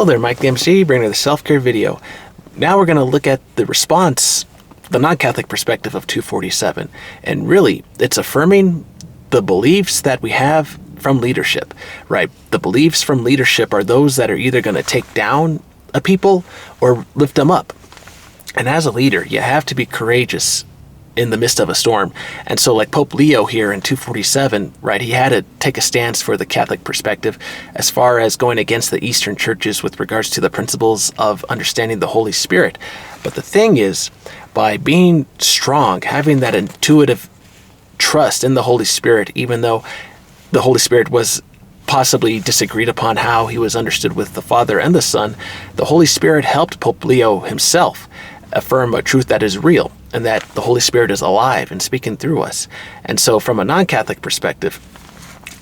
Hello there, Mike the MC, bringing the self-care video. Now we're going to look at the response, the non-Catholic perspective of 247. And really, it's affirming the beliefs that we have from leadership, right? The beliefs from leadership are those that are either going to take down a people or lift them up. And as a leader, you have to be courageous in the midst of a storm. And so like Pope Leo here in 247, right, he had to take a stance for the Catholic perspective as far as going against the Eastern churches with regards to the principles of understanding the Holy Spirit. But the thing is, by being strong, having that intuitive trust in the Holy Spirit, even though the Holy Spirit was possibly disagreed upon how he was understood with the Father and the Son, the Holy Spirit helped Pope Leo himself affirm a truth that is real, and that the Holy Spirit is alive and speaking through us. And so from a non-Catholic perspective,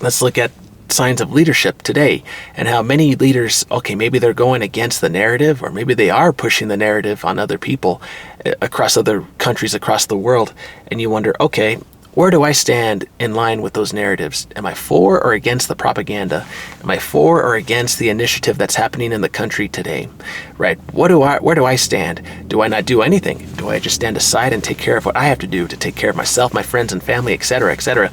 let's look at signs of leadership today and how many leaders, okay, maybe they're going against the narrative, or maybe they are pushing the narrative on other people across other countries across the world. And you wonder, okay, where do I stand in line with those narratives? Am I for or against the propaganda? Am I for or against the initiative that's happening in the country today? Right? Where do I stand? Do I not do anything? Do I just stand aside and take care of what I have to do to take care of myself, my friends and family, etc., etc.,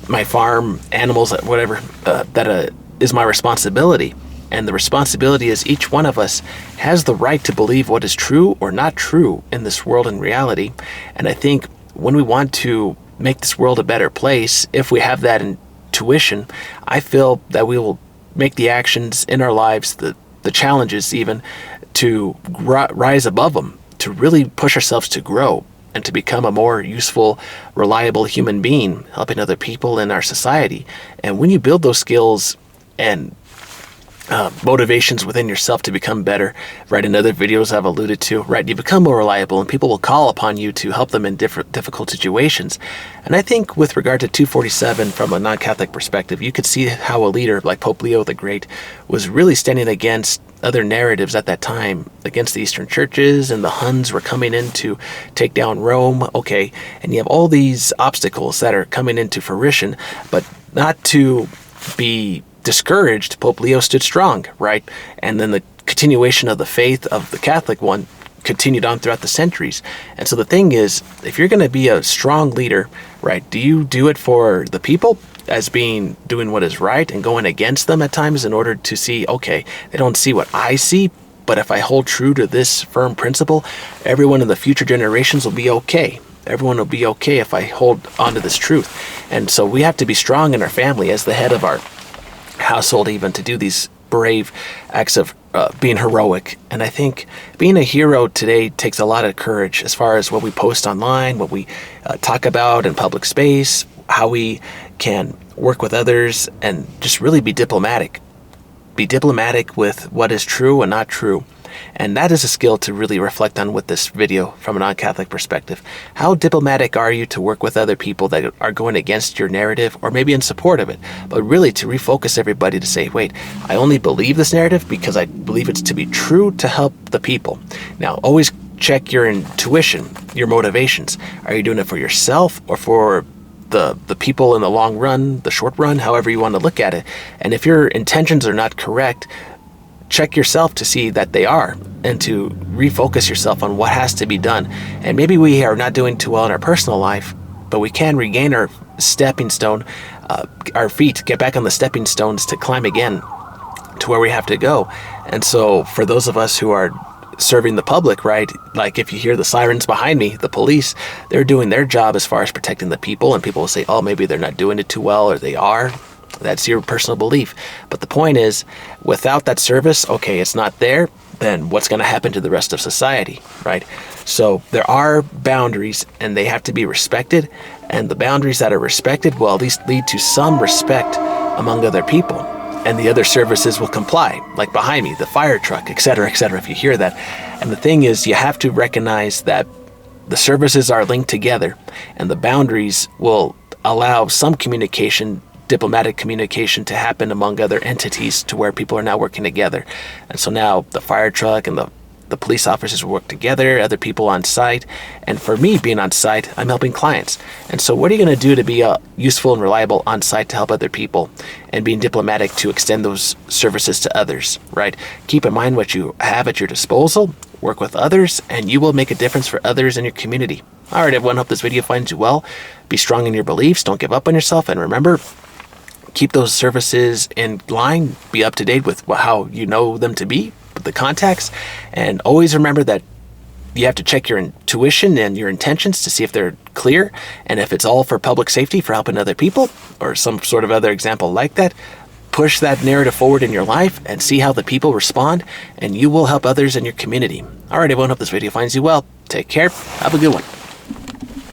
my farm, animals, whatever, that is my responsibility. And the responsibility is each one of us has the right to believe what is true or not true in this world and reality. And I think when we want to make this world a better place, if we have that intuition, I feel that we will make the actions in our lives, the challenges even, to rise above them, to really push ourselves to grow and to become a more useful, reliable human being, helping other people in our society. And when you build those skills and motivations within yourself to become better, right, in other videos I've alluded to, right, you become more reliable and people will call upon you to help them in difficult situations. And I think with regard to 247 from a non-Catholic perspective, you could see how a leader like Pope Leo the Great was really standing against other narratives at that time, against the Eastern churches, and the Huns were coming in to take down Rome, okay, and you have all these obstacles that are coming into fruition, but not to be discouraged, Pope Leo stood strong, right? And then the continuation of the faith of the Catholic one continued on throughout the centuries. And so the thing is, if you're going to be a strong leader, right, do you do it for the people as doing what is right and going against them at times in order to see, okay, they don't see what I see, but if I hold true to this firm principle, everyone in the future generations will be okay. Everyone will be okay if I hold on to this truth. And so we have to be strong in our family as the head of our household, even to do these brave acts of being heroic. And I think being a hero today takes a lot of courage as far as what we post online, what we talk about in public space, how we can work with others, and just really be diplomatic. Be diplomatic with what is true and not true. And that is a skill to really reflect on with this video from a non-Catholic perspective. How diplomatic are you to work with other people that are going against your narrative or maybe in support of it? But really to refocus everybody to say, wait, I only believe this narrative because I believe it's to be true to help the people. Now, always check your intuition, your motivations. Are you doing it for yourself or for the people in the long run, the short run, however you want to look at it? And if your intentions are not correct, check yourself to see that they are, and to refocus yourself on what has to be done. And maybe we are not doing too well in our personal life, but we can regain our stepping stone, our feet, get back on the stepping stones to climb again to where we have to go. And so for those of us who are serving the public, right, like if you hear the sirens behind me, the police, they're doing their job as far as protecting the people, and people will say, oh, maybe they're not doing it too well, or they are. That's your personal belief. But the point is, without that service, okay, it's not there, then what's going to happen to the rest of society, right? So there are boundaries, and they have to be respected. And the boundaries that are respected will at least lead to some respect among other people. And the other services will comply, like behind me, the fire truck, etc., if you hear that. And the thing is, you have to recognize that the services are linked together, and the boundaries will allow some communication, diplomatic communication, to happen among other entities to where people are now working together. And so now the fire truck and the The police officers work together, other people on site. And for me, being on site, I'm helping clients. And so what are you going to do to be useful and reliable on site to help other people and being diplomatic to extend those services to others, right? Keep in mind what you have at your disposal, work with others, and you will make a difference for others in your community. All right, everyone, hope this video finds you well. Be strong in your beliefs. Don't give up on yourself. And remember, keep those services in line. Be up to date with how you know them to be, with the contacts. And always remember that you have to check your intuition and your intentions to see if they're clear. And if it's all for public safety, for helping other people, or some sort of other example like that, push that narrative forward in your life and see how the people respond, and you will help others in your community. All right, everyone, hope this video finds you well. Take care. Have a good one.